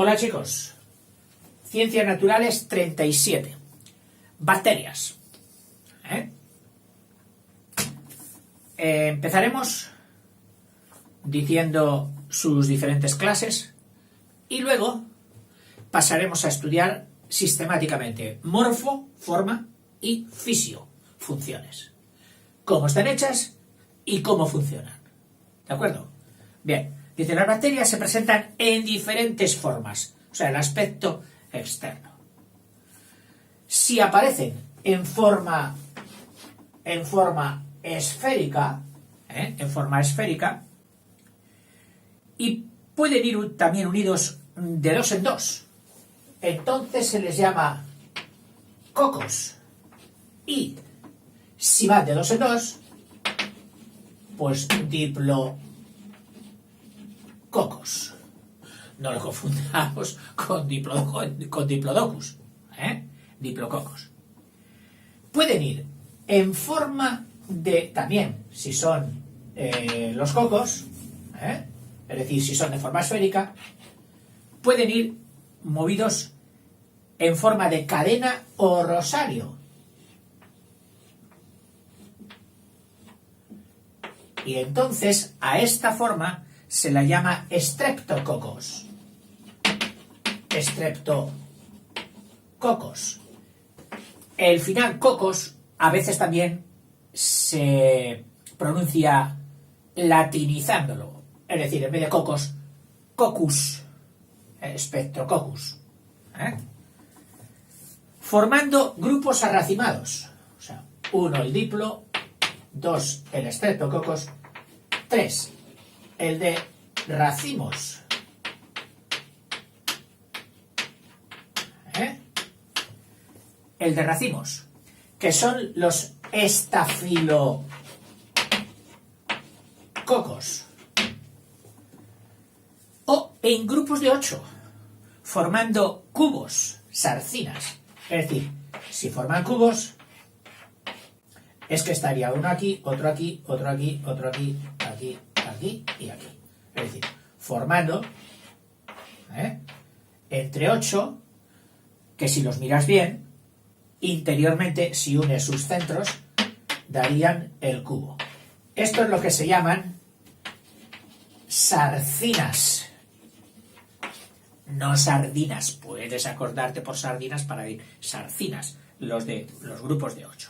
Hola chicos, Ciencias Naturales 37, bacterias. Empezaremos diciendo sus diferentes clases y luego pasaremos a estudiar sistemáticamente morfo, forma y fisio, funciones. Cómo están hechas y cómo funcionan. ¿De acuerdo? Bien, dice, las bacterias se presentan en diferentes formas, o sea, el aspecto externo. Si aparecen en forma esférica, y pueden ir también unidos de dos en dos, entonces se les llama cocos. Y si van de dos en dos, pues diplococos. No lo confundamos con diplodocus. Diplococos. Pueden ir en forma de, también, si son los cocos, es decir, si son de forma esférica, pueden ir movidos en forma de cadena o rosario. Y entonces a esta forma se la llama streptococos. Streptococos. El final cocos a veces también se pronuncia latinizándolo. Es decir, en vez de cocos, cocus. Streptococcus. Formando grupos arracimados. O sea, 1 el diplo, 2 el streptococos, 3 el de racimos. El de racimos, que son los estafilococos. O en grupos de 8, formando cubos, sarcinas. Es decir, si forman cubos, es que estaría uno aquí, otro aquí, otro aquí, otro aquí, aquí, aquí y aquí. Es decir, formando entre 8, que si los miras bien, interiormente, si unes sus centros, darían el cubo. Esto es lo que se llaman sarcinas. No sardinas. Puedes acordarte por sardinas para ir sarcinas, los grupos de 8.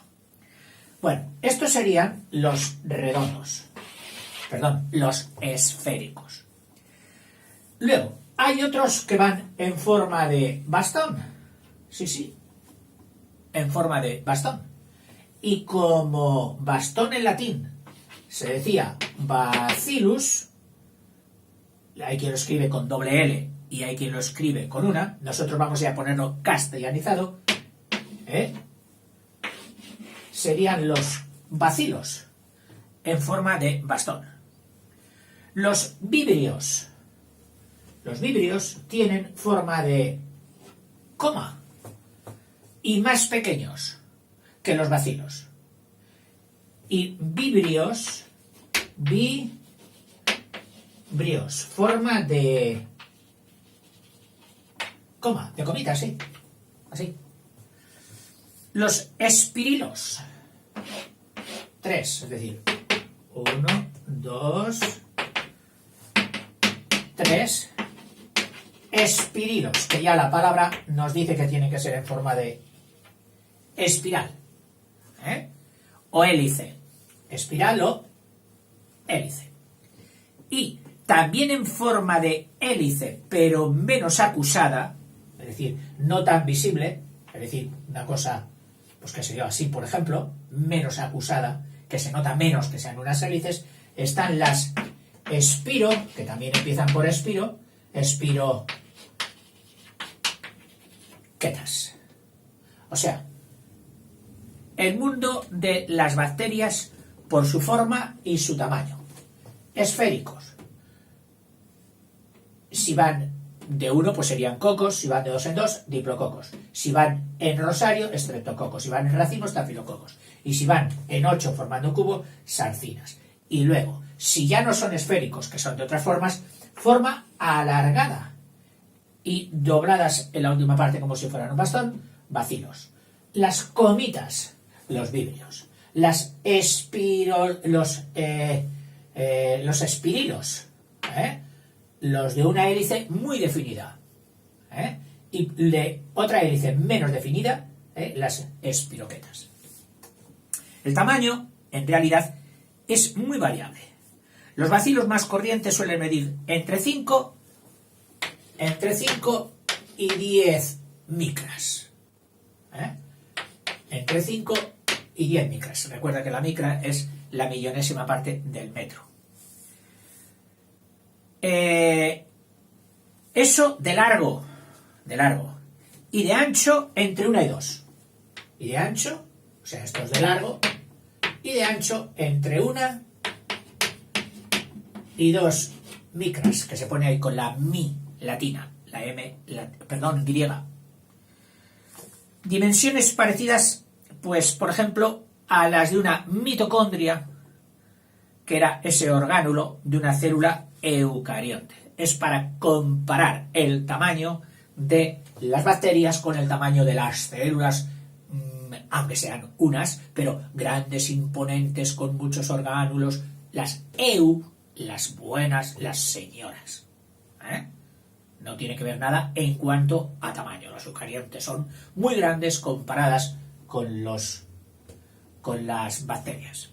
Bueno, estos serían los redondos. Perdón, los esféricos. Luego, hay otros que van en forma de bastón. Sí, en forma de bastón. Y como bastón en latín se decía bacillus, hay quien lo escribe con doble L y hay quien lo escribe con una, nosotros vamos a ponerlo castellanizado, serían los bacilos en forma de bastón. Los vibrios tienen forma de coma y más pequeños que los bacilos. Y vibrios, forma de coma, de comita, así. Los espirilos, 3, es decir, 1, 2, 3, espirilos, que ya la palabra nos dice que tiene que ser en forma de espiral, o hélice, espiral o hélice. Y también en forma de hélice, pero menos acusada, es decir, no tan visible, es decir, una cosa pues que sería así, por ejemplo, menos acusada, que se nota menos que sean unas hélices, están las espiro, que también empiezan por espiroquetas. O sea, el mundo de las bacterias por su forma y su tamaño. Esféricos. Si van de 1, pues serían cocos. Si van de 2 en 2, diplococos. Si van en rosario, streptococos. Si van en racimos, estafilococos. Y si van en 8 formando un cubo, sarcinas. Y luego, si ya no son esféricos, que son de otras formas, forma alargada. y dobladas en la última parte como si fueran un bastón, bacilos. Las comitas, los vibrios. Los espirilos, los de una hélice muy definida, y de otra hélice menos definida, las espiroquetas. El tamaño, en realidad, es muy variable. Los bacilos más corrientes suelen medir entre 5 y 10 micras. Entre 5 y 10 micras. Recuerda que la micra es la millonésima parte del metro. Eso de largo. Y de ancho entre 1 y 2. Y de ancho, o sea, esto es de largo, y de ancho entre 1 y 2 micras, que se pone ahí con la mi latina, la m, griega. Dimensiones parecidas, pues, por ejemplo, a las de una mitocondria, que era ese orgánulo de una célula eucarionte. Es para comparar el tamaño de las bacterias con el tamaño de las células, aunque sean unas, pero grandes, imponentes, con muchos orgánulos, las las buenas, las señoras. No tiene que ver nada en cuanto a tamaño. Los eucariontes son muy grandes comparadas con las bacterias.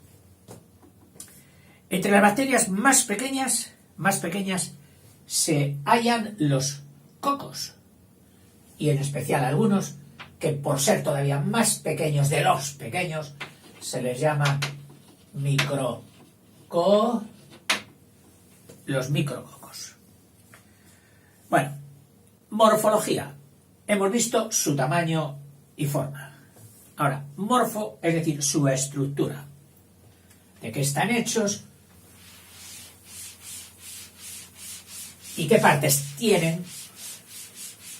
Entre las bacterias más pequeñas se hallan los cocos, y en especial algunos que, por ser todavía más pequeños de los pequeños, se les llama los micrococos. Bueno, morfología. Hemos visto su tamaño y forma. Ahora, morfo, es decir, su estructura. ¿De qué están hechos? ¿Y qué partes tienen?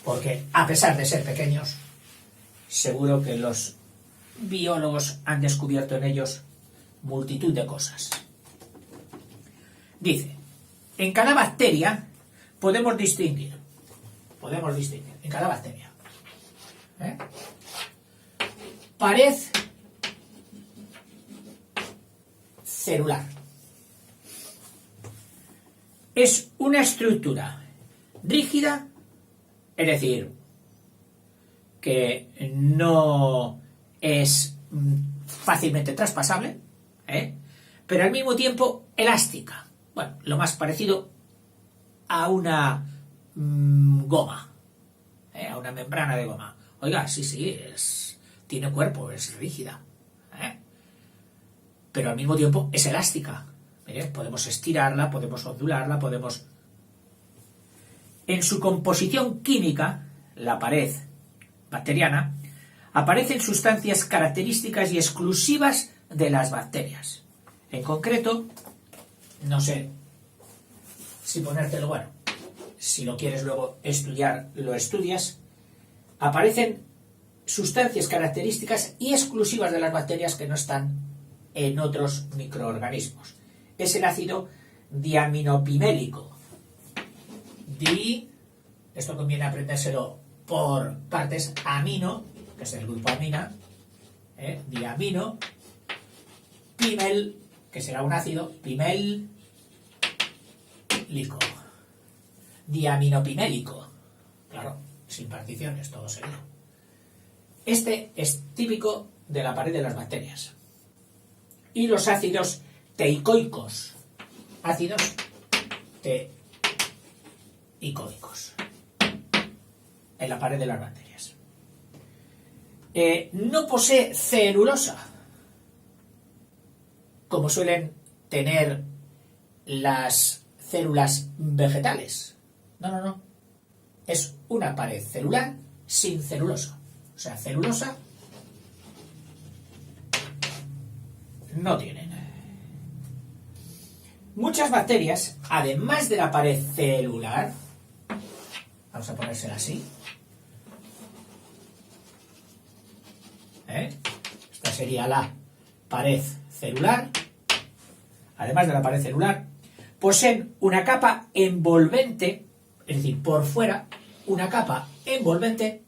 Porque, a pesar de ser pequeños, seguro que los biólogos han descubierto en ellos multitud de cosas. Dice, en cada bacteria podemos distinguir en cada bacteria, pared celular. Es una estructura rígida, es decir, que no es fácilmente traspasable, pero al mismo tiempo elástica. Bueno, lo más parecido a una goma, a una membrana de goma. Oiga, sí, tiene cuerpo, es rígida, pero al mismo tiempo es elástica. Podemos estirarla, podemos ondularla, En su composición química, la pared bacteriana, aparecen sustancias características y exclusivas de las bacterias. En concreto, no sé si ponértelo, bueno, si lo quieres luego estudiar, lo estudias, aparecen sustancias características y exclusivas de las bacterias que no están en otros microorganismos. Es el ácido diaminopimélico. Esto conviene aprendérselo por partes, amino, que es el grupo amina, diamino, pimel, que será un ácido, pimélico, diaminopimélico, claro, sin particiones, todo seguido. Este es típico de la pared de las bacterias. Y los ácidos teicoicos, en la pared de las bacterias. No posee celulosa, como suelen tener las células vegetales. No. Es una pared celular sin celulosa. O sea, celulosa no tienen. Muchas bacterias, además de la pared celular, vamos a ponérsela así, esta sería la pared celular, además de la pared celular, poseen una capa envolvente, es decir, por fuera, una capa envolvente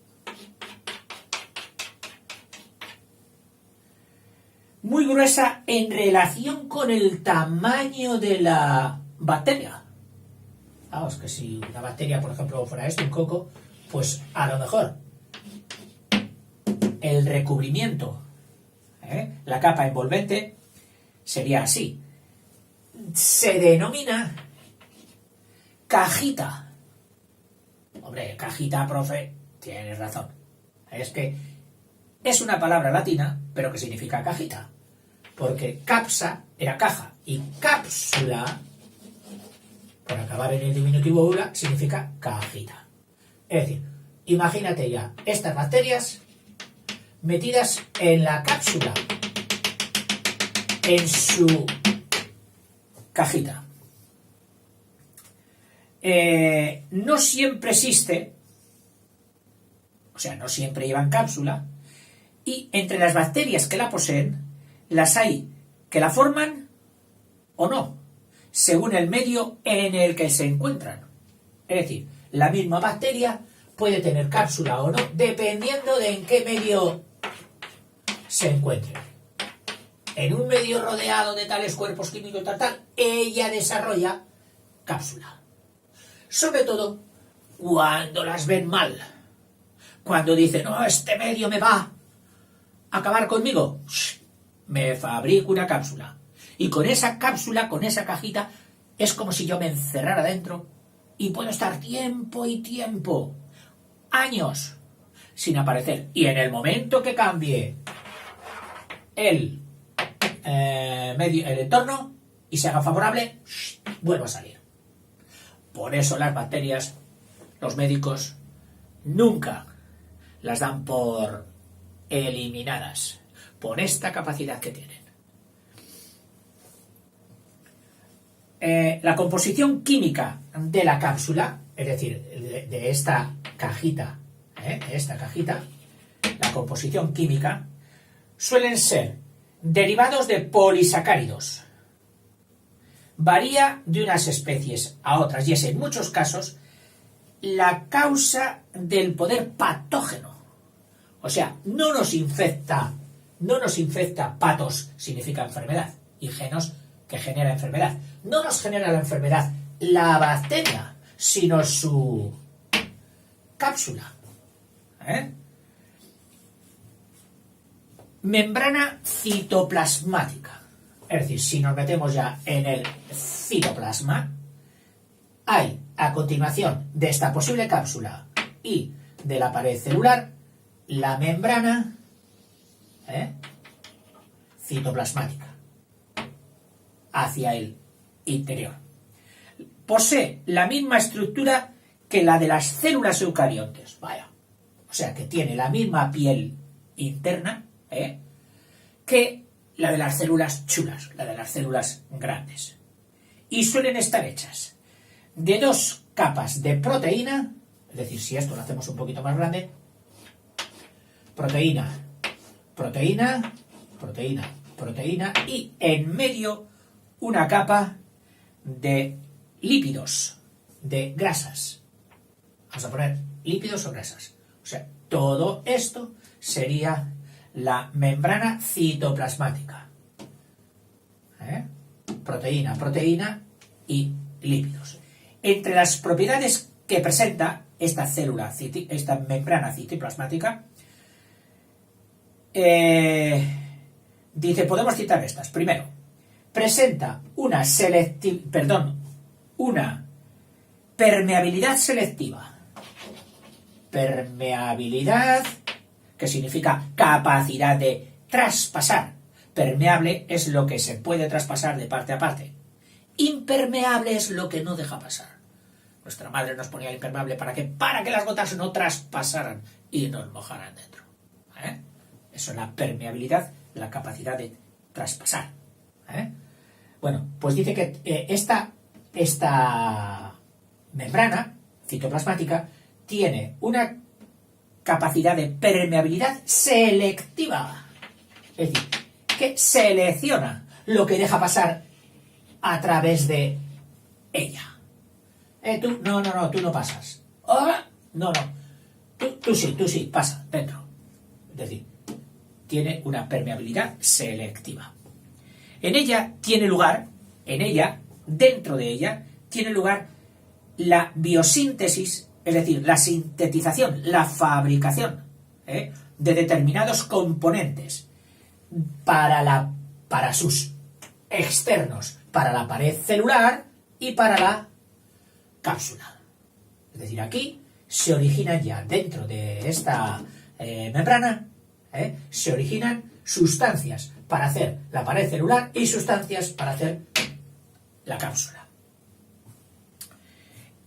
muy gruesa en relación con el tamaño de la bacteria. Vamos, que si una bacteria, por ejemplo, fuera esto, un coco, pues a lo mejor el recubrimiento, la capa envolvente, sería así. Se denomina cajita. Hombre, cajita, profe, tienes razón. Es que es una palabra latina, pero que significa cajita. Porque capsa era caja y cápsula, por acabar en el diminutivo ula, significa cajita. Es decir, imagínate ya estas bacterias metidas en la cápsula, en su cajita. No siempre existe, o sea, no siempre llevan cápsula, y entre las bacterias que la poseen, las hay que la forman o no, según el medio en el que se encuentran. Es decir, la misma bacteria puede tener cápsula o no, dependiendo de en qué medio se encuentre. En un medio rodeado de tales cuerpos químicos tal, ella desarrolla cápsula. Sobre todo cuando las ven mal. Cuando dicen, no, este medio me va a acabar conmigo, me fabrico una cápsula. Y con esa cápsula, con esa cajita, es como si yo me encerrara dentro y puedo estar tiempo y tiempo, años, sin aparecer. Y en el momento que cambie el entorno y se haga favorable, vuelvo a salir. Por eso las bacterias, los médicos, nunca las dan por eliminadas, por esta capacidad que tienen. La composición química de la cápsula, es decir, de esta cajita, la composición química, suelen ser derivados de polisacáridos. Varía de unas especies a otras y es en muchos casos la causa del poder patógeno. O sea, no nos infecta, patos significa enfermedad y genos que genera enfermedad. No nos genera la enfermedad la bacteria, sino su cápsula. Membrana citoplasmática. Es decir, si nos metemos ya en el citoplasma, hay a continuación de esta posible cápsula y de la pared celular la membrana citoplasmática hacia el interior. Posee la misma estructura que la de las células eucariontes. Vaya. O sea, que tiene la misma piel interna que la de las células chulas, la de las células grandes. Y suelen estar hechas de dos capas de proteína, es decir, si esto lo hacemos un poquito más grande, proteína, proteína, proteína, proteína, y en medio una capa de lípidos, de grasas. Vamos a poner lípidos o grasas. O sea, todo esto sería la membrana citoplasmática. Proteína, proteína y lípidos. Entre las propiedades que presenta esta célula, esta membrana citoplasmática, dice, podemos citar estas. Primero, presenta una permeabilidad selectiva. Permeabilidad, que significa capacidad de traspasar. Permeable es lo que se puede traspasar de parte a parte. Impermeable es lo que no deja pasar. Nuestra madre nos ponía el impermeable ¿para qué? Para que las gotas no traspasaran y nos mojaran dentro. Eso es la permeabilidad, la capacidad de traspasar. Bueno, pues dice que esta membrana citoplasmática tiene una capacidad de permeabilidad selectiva. Es decir, que selecciona lo que deja pasar a través de ella. Tú, no, tú no pasas. No, tú sí, pasa, dentro. Es decir, tiene una permeabilidad selectiva. Dentro de ella, tiene lugar la biosíntesis, es decir, la sintetización, la fabricación de determinados componentes para sus externos, para la pared celular y para la cápsula. Es decir, aquí se originan ya dentro de esta membrana, se originan sustancias para hacer la pared celular y sustancias para hacer la cápsula.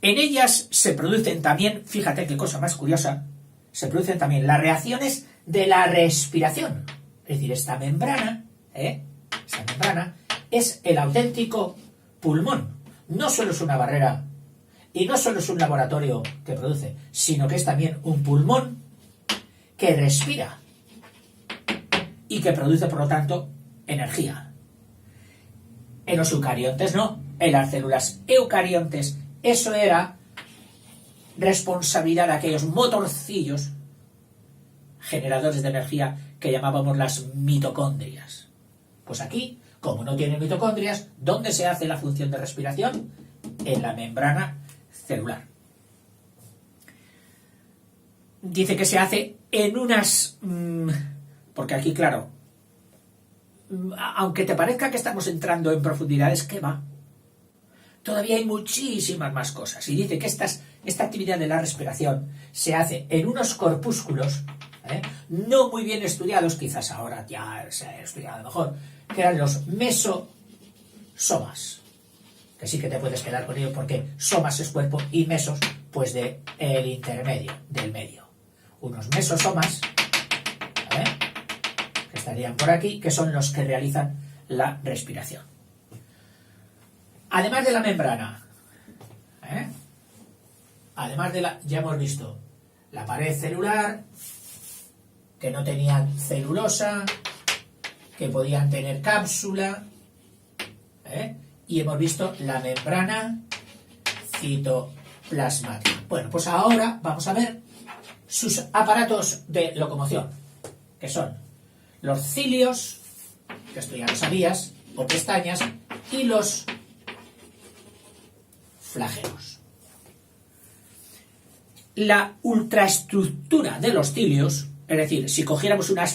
En ellas se producen también, fíjate qué cosa más curiosa, se producen también las reacciones de la respiración. Es decir, esta membrana es el auténtico pulmón. No solo es una barrera y no solo es un laboratorio que produce, sino que es también un pulmón que respira y que produce, por lo tanto, energía. En los eucariontes no, en las células eucariontes eso era responsabilidad de aquellos motorcillos generadores de energía que llamábamos las mitocondrias. Pues aquí, como no tienen mitocondrias, ¿dónde se hace la función de respiración? En la membrana celular. Dice que se hace en unas... porque aquí, claro, aunque te parezca que estamos entrando en profundidades, ¿qué va? Todavía hay muchísimas más cosas. Y dice que esta actividad de la respiración se hace en unos corpúsculos no muy bien estudiados, quizás ahora ya se ha estudiado mejor, que eran los mesosomas. Que sí que te puedes quedar con ello porque somas es cuerpo y mesos, pues de el intermedio, del medio. Unos mesosomas, que estarían por aquí, que son los que realizan la respiración. Además de la membrana, ya hemos visto la pared celular, que no tenían celulosa, que podían tener cápsula, y hemos visto la membrana citoplasmática. Bueno, pues ahora vamos a ver sus aparatos de locomoción, que son los cilios, que esto ya lo sabías, o pestañas, y los flagelos. La ultraestructura de los cilios, es decir, si cogiéramos una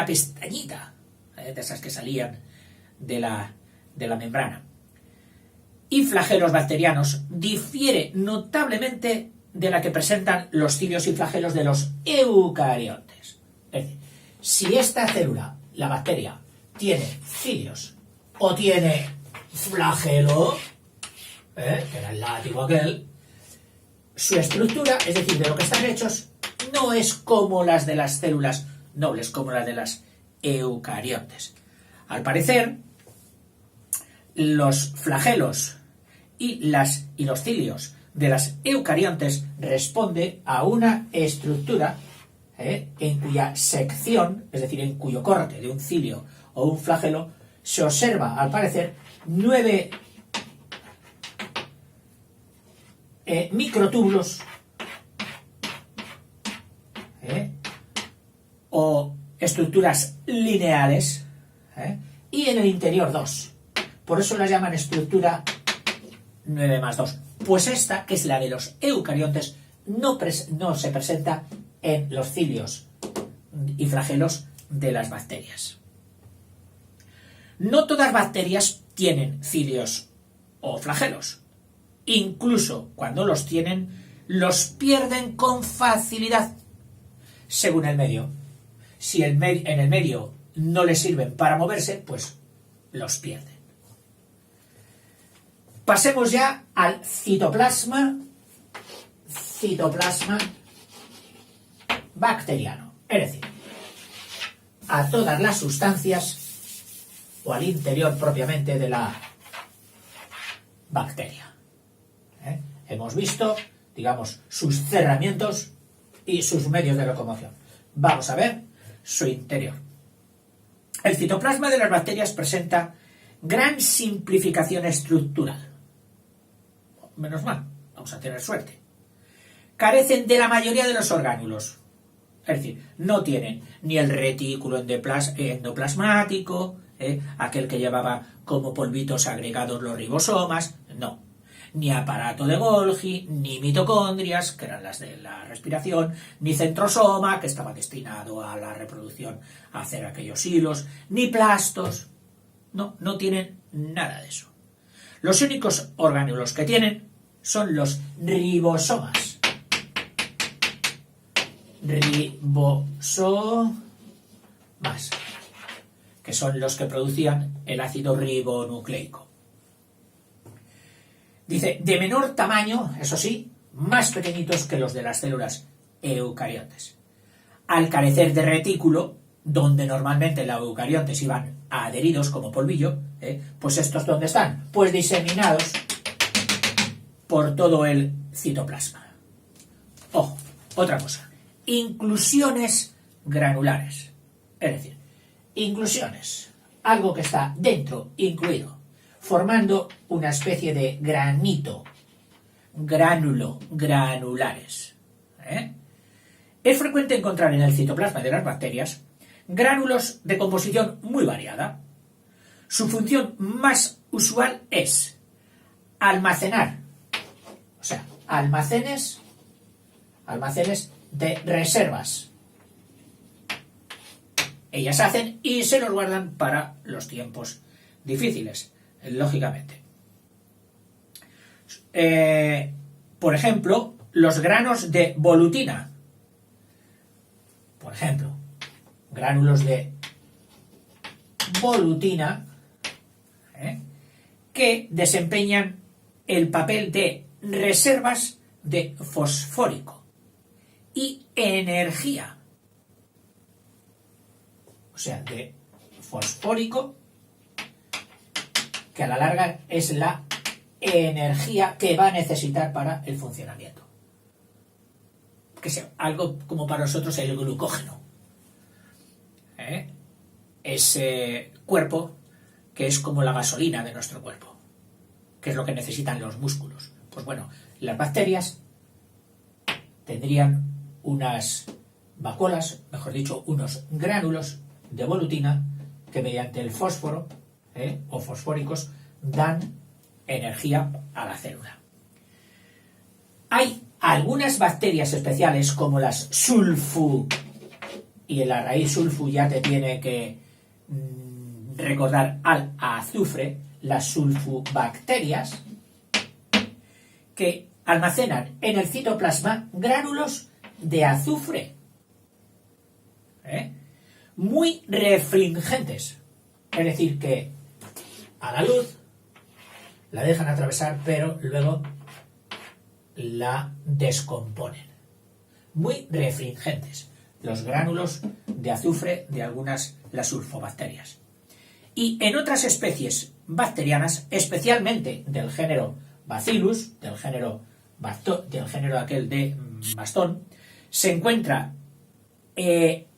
pestañita de esas que salían de la membrana, y flagelos bacterianos, difiere notablemente de la que presentan los cilios y flagelos de los eucariontes. Es decir, si esta célula, la bacteria, tiene cilios o tiene flagelo, que era el látigo aquel, su estructura, es decir, de lo que están hechos, no es como las de las células nobles, como las de las eucariontes. Al parecer, los flagelos y los cilios de las eucariontes responde a una estructura en cuya sección, es decir, en cuyo corte de un cilio o un flagelo, se observa, al parecer, 9 microtúbulos o estructuras lineales, y en el interior 2. Por eso la llaman estructura 9+2. Pues esta, que es la de los eucariontes, no se presenta en los cilios y flagelos de las bacterias. No todas bacterias tienen cilios o flagelos. Incluso cuando los tienen, los pierden con facilidad, según el medio. Si en el medio no les sirven para moverse, pues los pierden. Pasemos ya al citoplasma bacteriano, es decir, a todas las sustancias o al interior propiamente de la bacteria. Hemos visto, digamos, sus cerramientos y sus medios de locomoción. Vamos a ver su interior. El citoplasma de las bacterias presenta gran simplificación estructural. Menos mal, vamos a tener suerte. carecen de la mayoría de los orgánulos. Es decir, no tienen ni el retículo endoplasmático, aquel que llevaba como polvitos agregados los ribosomas, no. Ni aparato de Golgi, ni mitocondrias, que eran las de la respiración, ni centrosoma, que estaba destinado a la reproducción, a hacer aquellos hilos, ni plastos. No, no tienen nada de eso. Los únicos orgánulos que tienen son los ribosomas. Ribosomas, que son los que producían el ácido ribonucleico. Dice, de menor tamaño, eso sí, más pequeñitos que los de las células eucariotes. Al carecer de retículo, donde normalmente los eucariotes iban adheridos como polvillo, pues estos ¿dónde están? Pues diseminados por todo el citoplasma. Ojo, otra cosa. Inclusiones granulares. Es decir, inclusiones, algo que está dentro, incluido, formando una especie de granito, granulares. Es frecuente encontrar en el citoplasma de las bacterias gránulos de composición muy variada. Su función más usual es almacenar, o sea, almacenes de reservas. Ellas hacen y se los guardan para los tiempos difíciles, lógicamente. Por ejemplo, los granos de volutina. Por ejemplo, gránulos de volutina que desempeñan el papel de reservas de fosfórico y energía. O sea, de fosfórico, que a la larga es la energía que va a necesitar para el funcionamiento. Que sea algo como para nosotros el glucógeno. Ese cuerpo que es como la gasolina de nuestro cuerpo, que es lo que necesitan los músculos. Pues bueno, las bacterias tendrían unas vacuolas, mejor dicho, unos gránulos de volutina que mediante el fósforo o fosfóricos dan energía a la célula. Hay algunas bacterias especiales como las sulfu, y en la raíz sulfu ya te tiene que recordar al azufre, las sulfubacterias, que almacenan en el citoplasma gránulos de azufre, muy refringentes, es decir, que a la luz la dejan atravesar, pero luego la descomponen. Muy refringentes los gránulos de azufre de algunas las sulfobacterias. Y en otras especies bacterianas, especialmente del género Bacillus, del género aquel de bastón, se encuentra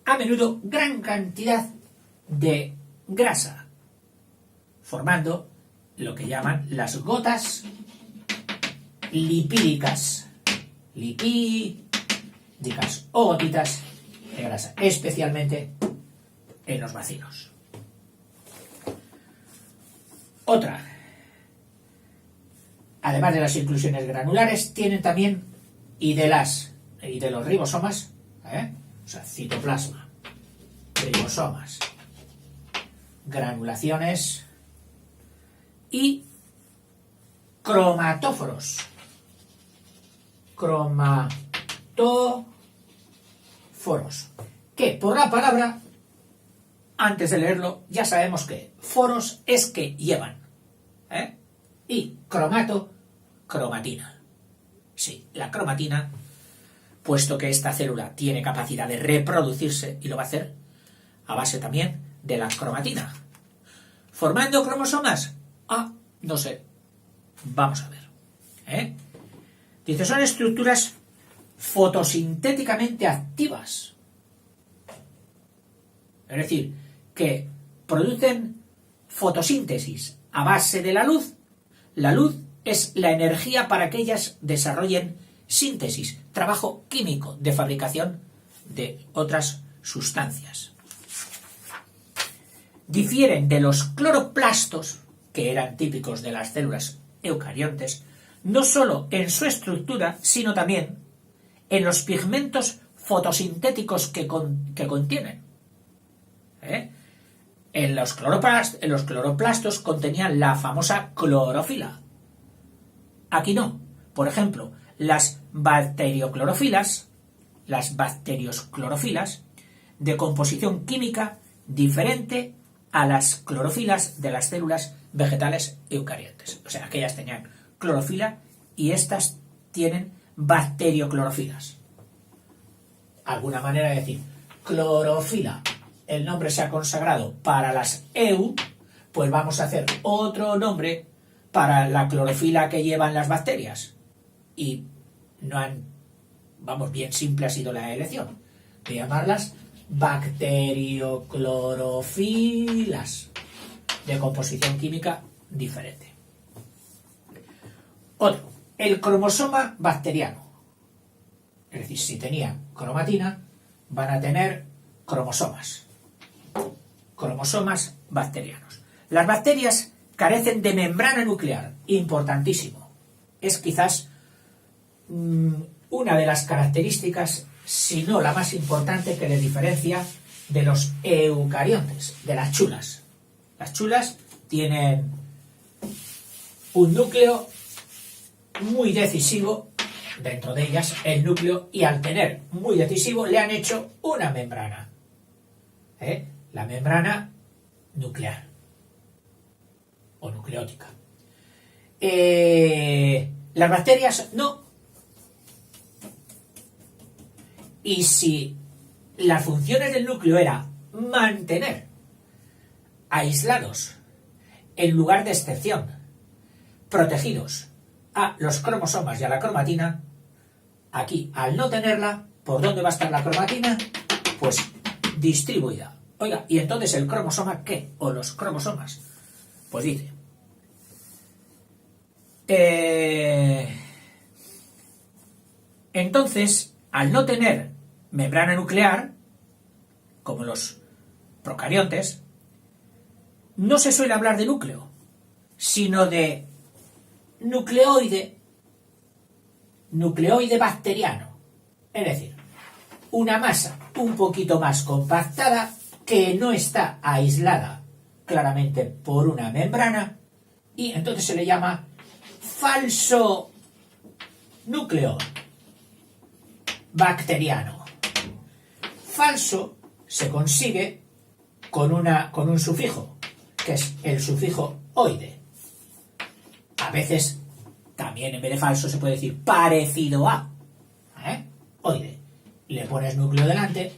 a menudo gran cantidad de grasa, formando lo que llaman las gotas lipídicas o gotitas de grasa, especialmente en los bacilos. Otra, además de las inclusiones granulares, tienen también y de los ribosomas, o sea, citoplasma, ribosomas, granulaciones y cromatóforos. Que por la palabra, antes de leerlo, ya sabemos que foros es que llevan, y cromatina. Sí, la cromatina, puesto que esta célula tiene capacidad de reproducirse y lo va a hacer a base también de la cromatina. ¿Formando cromosomas? No sé. Vamos a ver. Dice, son estructuras fotosintéticamente activas. Es decir, que producen fotosíntesis a base de la luz. La luz es la energía para que ellas desarrollen síntesis, trabajo químico de fabricación de otras sustancias. Difieren de los cloroplastos, que eran típicos de las células eucariontes, no solo en su estructura, sino también en los pigmentos fotosintéticos que contienen. En los cloroplastos contenían la famosa clorofila. Aquí no. Por ejemplo, las bacteriosclorofilas, de composición química diferente a las clorofilas de las células vegetales eucariontes. O sea, aquellas tenían clorofila y estas tienen bacterioclorofilas. Alguna manera de decir clorofila, el nombre se ha consagrado para las EU, pues vamos a hacer otro nombre para la clorofila que llevan las bacterias. Y bien simple ha sido la elección, de llamarlas bacterioclorofilas, de composición química diferente. Otro, el cromosoma bacteriano. Es decir, si tenían cromatina, van a tener cromosomas bacterianos. Las bacterias carecen de membrana nuclear, importantísimo. Es quizás una de las características, si no la más importante, que les diferencia de los eucariontes, de las chulas. Las chulas tienen un núcleo muy decisivo, dentro de ellas el núcleo, y al tener muy decisivo le han hecho una membrana, la membrana nuclear o nucleótica. Las bacterias no. Y si las funciones del núcleo era mantener aislados, en lugar de excepción, protegidos a los cromosomas y a la cromatina, aquí, al no tenerla, ¿por dónde va a estar la cromatina? Pues distribuida. Oiga, ¿y entonces el cromosoma qué? ¿O los cromosomas? Pues dice, entonces, al no tener membrana nuclear, como los procariontes, no se suele hablar de núcleo, sino de nucleoide bacteriano. Es decir, una masa un poquito más compactada que no está aislada claramente por una membrana, y entonces se le llama falso núcleo bacteriano. Falso se consigue con un sufijo, que es el sufijo oide. A veces también en vez de falso se puede decir parecido a, oide. Le pones núcleo delante,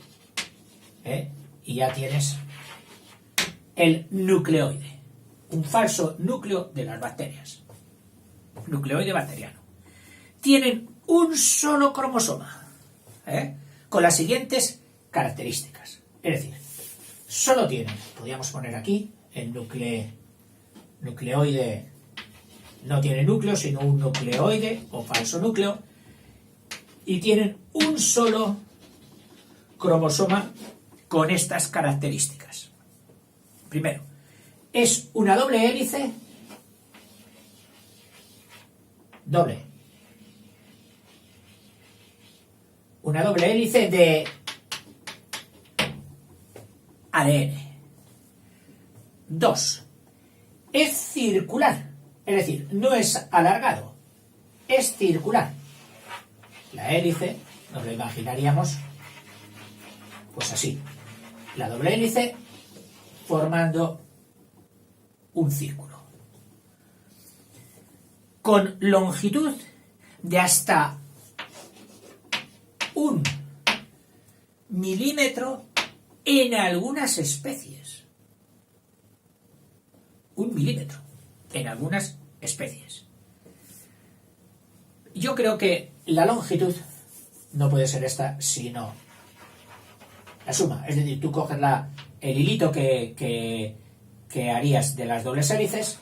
y ya tienes el nucleoide, un falso núcleo de las bacterias. Nucleoide bacteriano. Tienen un solo cromosoma, con las siguientes características. Es decir, solo tienen, podríamos poner aquí, el nucleoide no tiene núcleo, sino un nucleoide o falso núcleo, y tienen un solo cromosoma con estas características. Primero, es una doble hélice, una doble hélice de ADN. 2. Es circular, es decir, no es alargado, es circular. La hélice nos la imaginaríamos pues así, la doble hélice formando un círculo con longitud de hasta 1 milímetro en algunas especies. 1 milímetro en algunas especies. Yo creo que la longitud no puede ser esta, sino la suma. Es decir, tú coges el hilito que harías de las dobles hélices,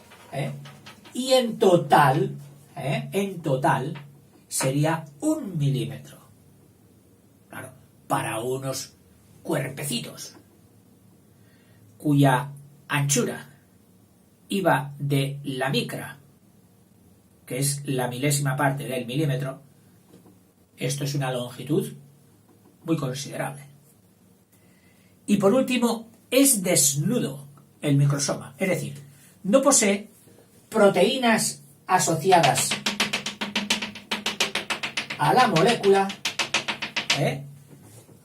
y en total sería 1 milímetro. Claro, para unos cuerpecitos cuya anchura iba de la micra, que es la milésima parte del milímetro, esto es una longitud muy considerable. Y por último, es desnudo el microsoma, es decir, no posee proteínas asociadas a la molécula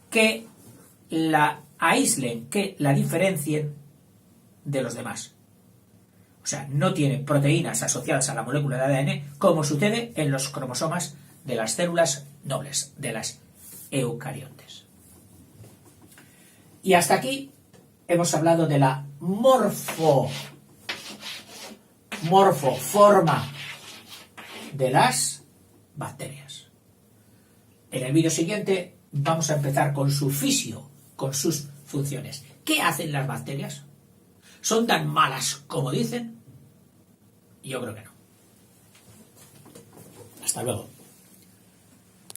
que la aíslen, que la diferencien de los demás. O sea, no tiene proteínas asociadas a la molécula de ADN como sucede en los cromosomas de las células nobles, de las eucariontes. Y hasta aquí hemos hablado de la forma de las bacterias. En el vídeo siguiente vamos a empezar con su fisio, con sus funciones. ¿Qué hacen las bacterias? ¿Son tan malas como dicen? Yo creo que no. Hasta luego.